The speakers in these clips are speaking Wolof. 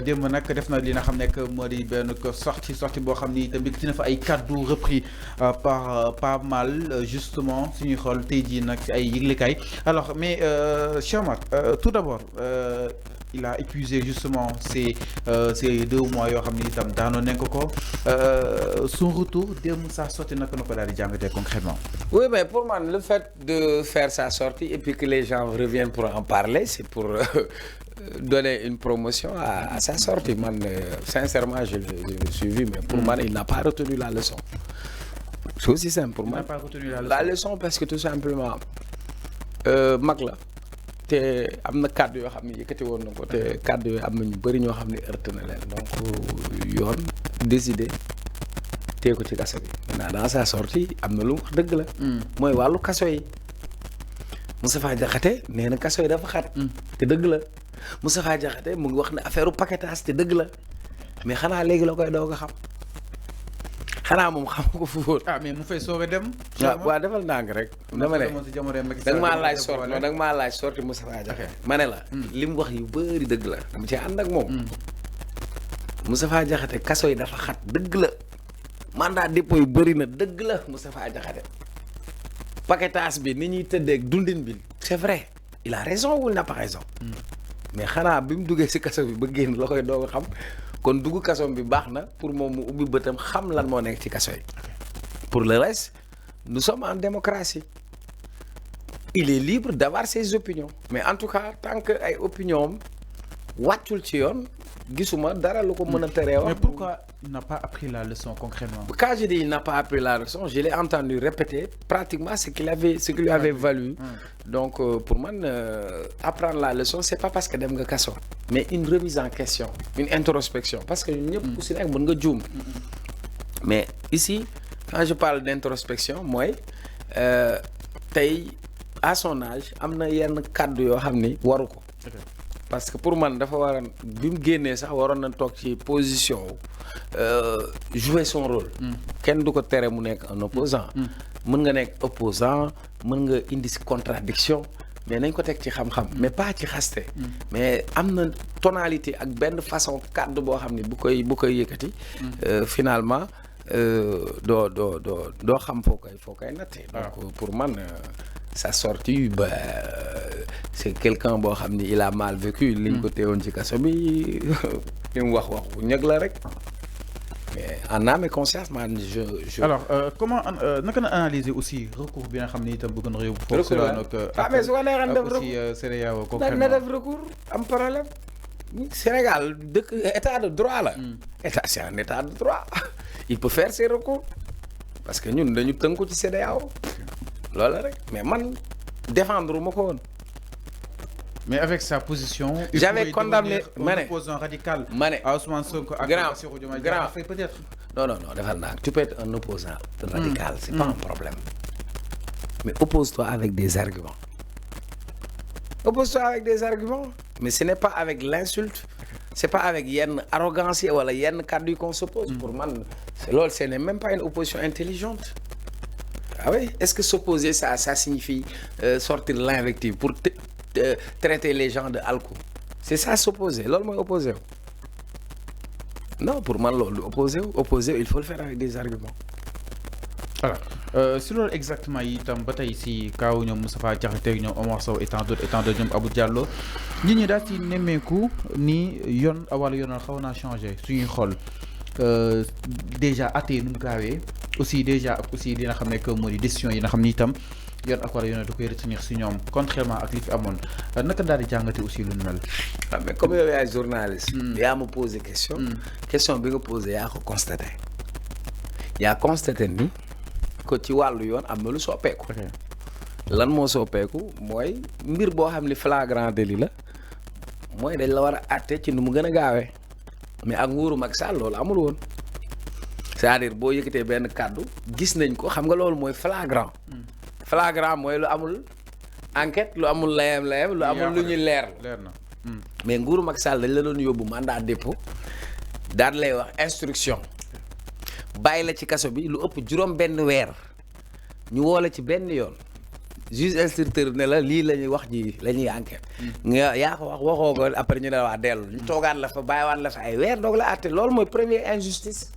démb nag def na li nga xam nekk moo di benn sortie boo xam ni tamit dina fa ay kaddu repris par pas mal justement suñuy xool tey jii nag ci ay yëglekaay alors mais Cheikh Omar tout d'abord il a épuisé justement ces 2 mois yoo xam ni itam daanoon nañ ko son retour démb sa sortie naka na ko daal di jàngatee concrètement. Oui, mais pour moi, le fait de faire sa sortie et puis que les gens reviennent pour en parler, c'est pour donner une promotion à sa sortie. Man, sincèrement, je l'ai suivi, mais pour moi, il n'a pas retenu la leçon. C'est aussi simple pour moi. Il n'a pas retenu la leçon parce que tout simplement, mag la te am na kàddu yoo xam ne yëkkati woon na ko te kàddu yooyu am na ñu bëri ñoo xam ne heurte na leen donc yoon décidé tee ko ci kaso bi. maintenant dans sa sortie am na lu wax dëgg la. mooy wàllu kaso yi. Moustapha Diakhaté nee na kaso yi dafa xat. te dëgg la Moustapha Diakhaté mu ngi wax ne affaire u paquetage te dëgg la mais xanaa léegi la koy doog a xam xanaa moom xam ko fu wóor. mais mu fay soog a dem. waaw defal ndànk rek. dama ne da nga maa laaj sorti non da nga maa laaj sorti Moustapha Diakhaté. ma ne la li mu wax yu bëri dëgg la dama ci ànd ak moom. Moustapha Diakhaté kaso yi dafa xat dëgg la. mandat dépôt yu bëri na dëgg la Moustapha Diakhaté paquetage bi ni ñuy tëddee ak dundin bi c'est vrai il a raison ou il n'a pas raison mais xanaa bi mu duggee ci kaso bi ba génn la koy doog a xam kon dugg kaso bi baax na pour moom mu ubbi bëtam xam lan moo nekk ci kaso yi pour le reste nous sommes en démocratie il est libre d'avoir ses opinions mais en tout cas tant que ay opinions wàccul ci yoon gisuma dara lu ko mën a teree wax. Mais pourquoi il n'a pas appris la leçon concrètement? Quand je dis il n'a pas appris la leçon, je l'ai entendu répéter pratiquement ce qui lui avait valu. Donc pour moi, apprendre la leçon, c'est pas parce que dem nga kaso, mais une remise en question, une introspection. Parce que ñëpp ku si nekk mën nga juum. Mais ici, quand je parle d'introspection, moi, tey à son âge am na yenn kàddu yoo xam ni waru ko. Parce que pour man dafa waroon bi mu génnee sax waroon na toog ci position jouer son rôle. kenn du ko tere mu nekk un opposant mën nga nekk opposant mën nga indi si contradiction mais nañ ko teg ci xam-xam mais pas ci xaste mais am na tonalité ak benn façon kàddu boo xam ne bu koy yëkkati finalement doo xam foo koy nattee donc pour man sa sortie c'est quelqu'un boo xam ni il a mal vécu liñ ko teewoon ci kaso bi li mu wax ñëg la rek mais en âme et conscience man je alors comment naka na analyser aussi recours bi nga xam ni itam bëgg na yóbbu foofu mais su ko neexee def aussi CEDEAO na def recours am problème Sénégal dëkk état de droit la état c'est un état de droit il peut faire ses recours parce que ñun dañu tënku ci CEDEAO loolu rek mais man défendre ma ko woon. Mais avec sa position, j'avais condamné un opposant radical à Ousmane Sonko ak Bassirou Diomaye Diakhar peut-être. Non, defal naa tu peux être un opposant radical, c'est pas un problème. Mais oppose-toi avec des arguments. Oppose-toi avec des arguments, mais ce n'est pas avec l'insulte, c'est pas avec yenn arrogance wala yenn kàddu qu'on s'oppose. Pour man, loolu ce n'est même pas une opposition intelligente. Ah oui, est-ce que s'opposer ça signifie sortir l'invective pour traiter les gens de alcool? C'est ça s'opposer, loolu mooy opposer wu. Non, pour man loolu opposer il faut le faire avec des arguments. Alors si loolu exactement itam ba tey si kaaw ñoom Moustapha Diakhaté ñoom Omar Sow et tant d'autres ñoom Abou Diallo nit ñi daal ci nemmeeku ni yoon wala yoonal xaw naa changé suñuy xool déjà atte nu mu gaawee aussi déjà ak aussi dina xam ne que moo di décision yi nga xam ni itam yoon ak wala yoon da koy retenir si ñoom contrairement ak li fi amoon naka daal di jàngate aussi lu nu mel. mais comme yow yaay journaliste. yaa ma posé question. question bi nga posé yaa ko constaté. yaa constaté ni ko ci wàllu yoon am na lu soppeeku. lan moo soppeeku mooy mbir boo xam ni flagrant délit la mooy dañ la war a àtte ci nu mu gën a gaawee mais ak nguuru Macky Sall loolu amul woon. c'est-à-dire boo yëkkatee benn kàddu gis nañ ko xam nga loolu mooy flagrant. flagrant mooy lu amul enquête lu amul layam lu amul lu ñuy leer na mais nguuru Macky Sall dañ la doon yóbbu mandat dépôt daal lay wax instruction bàyyi la ci kaso bi lu ëpp juróom benn weer ñu woo la ci benn yoon juge instructeur ne la lii la ñuy wax ji la ñuy enquête nga yaa ko wax waxoo ko après ñu ne waa dellu ñu toogaat la fa bàyyiwaat la fa ay weer doog la àtte loolu mooy première injustice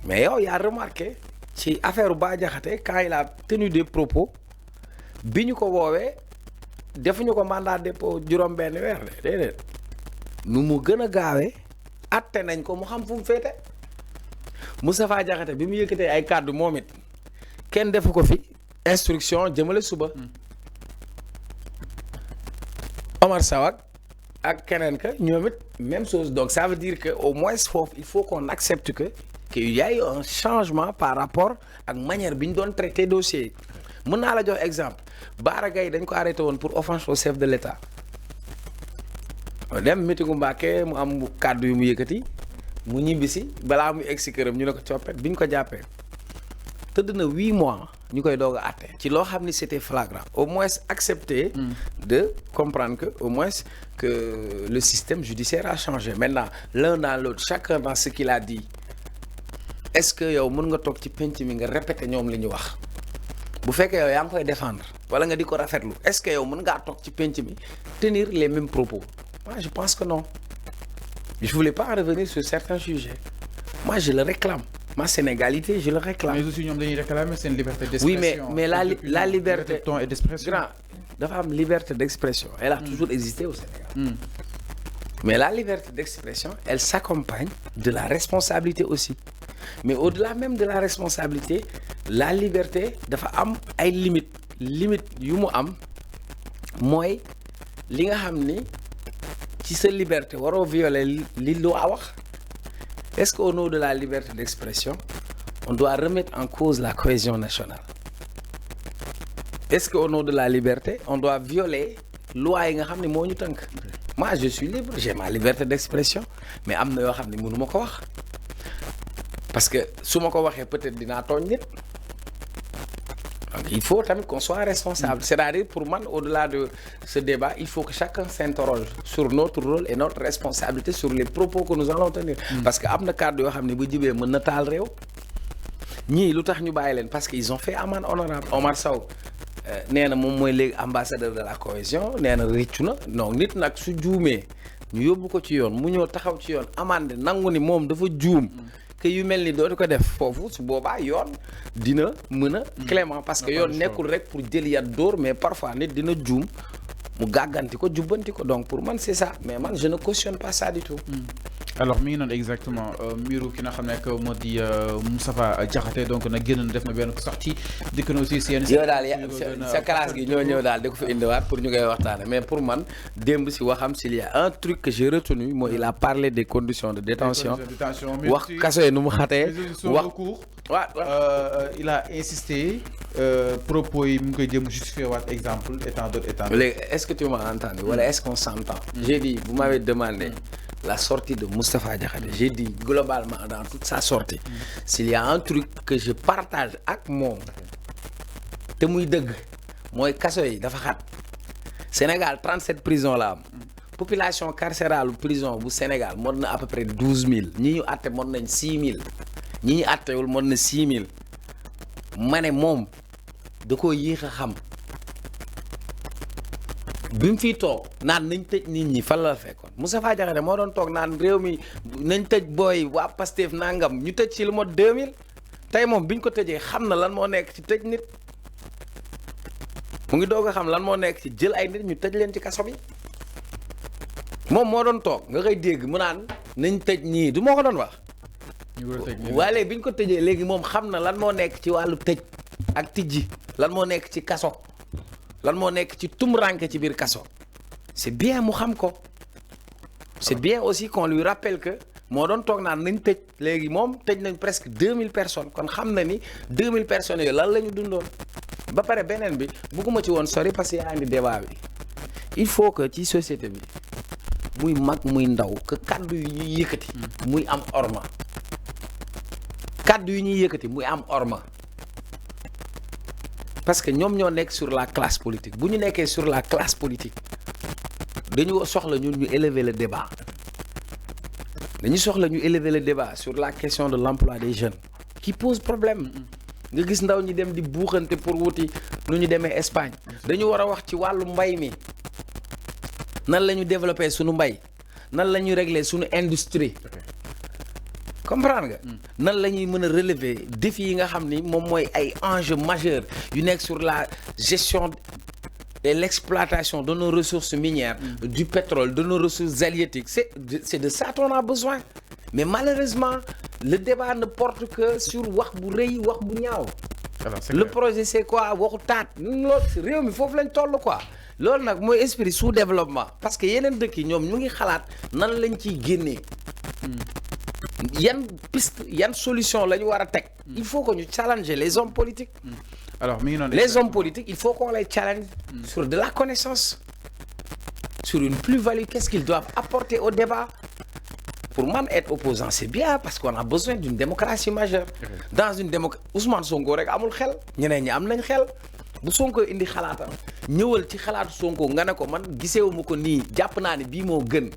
mais yow yaa remarqué ci affaire Bah Diakhaté quand il a tenu des propos bi ñu ko woowee defuñu ko mandat dépôt juróom benn weer de déedéet nu mu gën a gaawee àtte nañ ko mu xam fu mu féete Moustapha Diakhaté bi mu yëkkatee ay kàddu moom it kenn defu ko fi instruction jëmale suba Omar Sow ak keneen ka ñoom it même chose donc ça veut dire que au moins foofu il faut qu'on accepte que qu'il y a eu un changement par rapport ak manière bi ñu doon traité dossier yi mën naa la jox exemple Bara Gaye dañ ko arrêté woon pour offense au chef de l'État dem meetingu Mbàkke mu am kàddu yu mu yëkkati mu ñibbisi balaa muy egg si këram ñu ne ko coppet bi ñu ko jàppee tëdd na 8 mois ñu koy doog a àtte ci loo xam ni c'était flagrant au moins accepter de comprendre que au moins que le système judiciaire a changé maintenant l'un dans l'autre chacun dans ce qu'il a dit est-ce que yow mën nga toog ci penc mi nga répéter ñoom li ñu wax bu fekkee yow yaa ngi koy défendre wala nga di ko rafetlu est-ce que yow mën ngaa toog ci penc mi tenir les mêmes propos moi je pense que non je voulais pas en revenir sur certains sujets moi je le réclame ma sénégalité je le réclame. mais aussi ñoom dañuy réclamer seen liberté d'expression. oui mais la liberté de ton et d'expression. grand dafa am liberté d'expression elle a toujours existé au Sénégal. Mais la liberté d'expression elle s'accompagne de la responsabilité aussi mais au-delà même de la responsabilité la liberté dafa am ay limites yu mu am mooy li nga xam ni ci sa liberté waroo violer li loi wax. Est-ce qu'au nom de la liberté d'expression on doit remettre en cause la cohésion nationale? Est-ce qu'au nom de la liberté on doit violer loi yi nga xam ne moo ñu tënk? Moi je suis libre, j'ai ma liberté d'expression mais am na yoo xam ne mënu ma ko wax parce que su ma ko waxee peut-être dinaa tooñ nit donc il faut tamit qu'on soit responsable c'est-à-dire pour man au-delà de ce débat il faut que chacun s'interroge sur notre rôle et notre responsabilité sur les propos que nous allons tenir parce que am na kàddu yoo xam ne bu jibee mën na taal réew ñii lu tax ñu bàyyi leen parce que ils ont fait amende honorable Omar Sow nee na moom mooy léegi ambassadeur de la cohésion nee na rëccu na donc nit nag su juumee ñu yóbbu ko ci yoon mu ñëw taxaw ci yoon amande nangu ni moom dafa juum que yu mel ni dootu ko def foofu su boobaa yoon dina mën a clément parce que yoon nekkul rek pour jël yat dóor mais parfois nit dina juum mu gàgganti ko jubbanti ko donc pour man c'est ça mais man je ne cautionne pas ça du tout. alors mi ngi noonu exactement mbiru ki nga xam ne que moo di Moustapha Diakhaté donc nag génn def na benn sortie dikk na aussi si yenn. yow daal sa classe gi ñoo ñëw daal di ko fi indiwaat pour ñu koy waxtaane mais pour man démb si waxam s'il y a un truc que j'ai retenu mooy il a parlé des conditions de détention wax kaso yi nu mu xatee wax waaw il a insisté propos yi mu ngi koy jëm justifier waat exemple étant d'autres étant. léegi est-ce que tu m'as entendu wala est-ce qu'on s'entend? J'ai dit vous m'avez demandé la sortie de Moustapha Diakhaté j'ai dit globalement dans toute sa sortie s'il y a un truc que je partage ak moom te muy dëgg mooy kaso yi dafa xat Sénégal 37 prisons la am population carcérale prison bu Sénégal mot na à peu près 12000 ñi ñu àtte mot nañ 6000 ñi ñu àttewul mot na 6000 ma ne moom da koo yéex a xam bi mu fiy toog naan nañ tëj nit ñi fan la fekkoon Moustapha Diakhaté moo doon toog naan réew mi nañ tëj booy waa Pastef nangam ñu tëj ci lu mot 2000 tey moom biñ ko tëjee xam na lan moo nekk ci tëj nit mu ngi doog a xam lan moo nekk ci jël ay nit ñu tëj leen ci kaso bi moom moo doon toog nga koy dégg mu naan nañ tëj ñii du moo ko doon wax. waaye biñ ko tëjee léegi moom xam na lan moo nekk ci wàllu tëj ak tijji lan moo nekk ci kaso. lan moo nekk ci tumranke ci biir kaso c'est bien mu xam ko c'est bien aussi qu'on lui rappelle que moo doon toog naan nañ tëj léegi moom tëj nañ presque 2000 personnes kon xam na ni 2000 personnes yooyu lan la ñu dundoon ba pare beneen bi bugguma ci woon sori parce que yaa indi débat bi il faut que ci société bi muy mag muy ndaw que kaddu yi ñuy yëkkati muy am orma kaddu yi ñuy yëkkati muy am orma parce que ñoom ñoo nekk sur la classe politique bu ñu nekkee sur la classe politique dañu soxla ñun ñu élever le débat dañu soxla ñu élever le débat sur la question de l'emploi des jeunes qui pose problème nga gis ndaw ñi dem di buuxante pour wuti nu ñu demee Espagne dañu war a wax ci wàllu mbay mi nan la ñu développer suñu mbay nan la ñuy régler suñu industrie comprendre nga nan la ñuy mën a relever défis yi nga xam ni moom mooy ay enjeux majeurs yu nekk sur la gestion et l'exploitation de nos ressources minières du pétrole de nos ressources halieutiques c'est de ça qu'on a besoin mais malheureusement le débat ne porte que sur wax bu rëy wax bu ñaaw le projet c'est quoi waxu taat loolu réew mi foofu lañ toll quoi loolu nag mooy esprit sous-développement parce que yeneen dëkk yi ñoom ñu ngi xalaat nan lañ ciy génnee yan piste yan solution la ñu war a teg il faut que ñu challenger les hommes politiques alors les hommes politiques il faut qu'on les challenge sur de la connaissance sur une plus-value qu'est-ce qu'ils doivent apporter au débat pour moi être opposant c'est bien parce qu'on a besoin d'une démocratie majeure dans une démocratie Ousmane Sonko rek amul xel ñeneen ñi am nañ xel bu Sonko indi xalaatam ñëwal ci xalaatu Sonko nga ne ko man gisewuma ko nii jàpp naa ne bii moo gën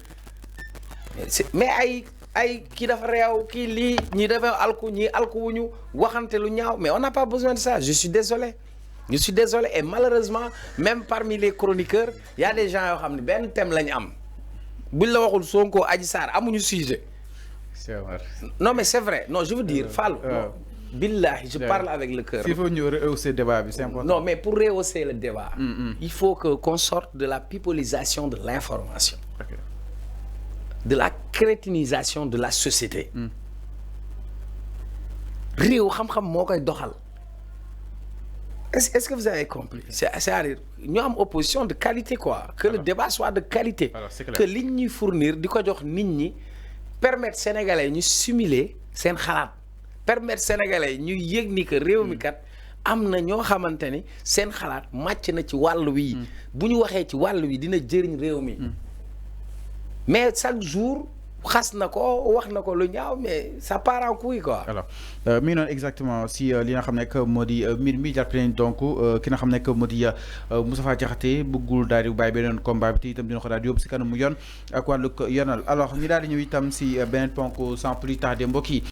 mais ay kii dafa réew kii lii ñi dafa alku ñii alku wuñu waxante lu ñaaw mais on n'a pas besoin de ça je suis désolé et malheureusement même parmi les chroniqueurs il y a des gens yoo xam ne benn thème lañu am buñ la waxul Sonko Adji Sarr amuñu sujet c'est vrai non mais c'est vrai non je veux dire Fallou billahi je parle avec le cœur il faut ñu rehausser débat bi c'est important non mais pour rehausser le débat il faut qu'on sorte de la pipolisation de l'information de la crétinisation de la société réew xam-xam moo koy doxal est-ce que vous avez compris c'est-à-dire ñu am opposition de qualité quoi que le débat soit de qualité que liñ ñuy fournir di ko jox nit ñi permettre sénégalais ñu simuler seen xalaat permettre sénégalais ñu yëg ni que réew mi kat am na ñoo xamante ni seen xalaat màcc na ci wàll wi bu ñu waxee ci wàll wi dina jëriñ réew mi mais chaque jour xas na ko wax na ko lu ñaaw mais ça part en couille quoi. alors mi noonu exactement si li nga xam ne que moo di mbir mi jàpp nañ donc ki nga xam ne que moo di Moustapha Diakhaté bëggul daal di bàyyi beneen combat bi te itam dina ko daal di yóbbu si kanamu yoon ak wàllug yoonal alors ñu daal di ñëw itam si beneen ponk sans plus tarder mbokk yi.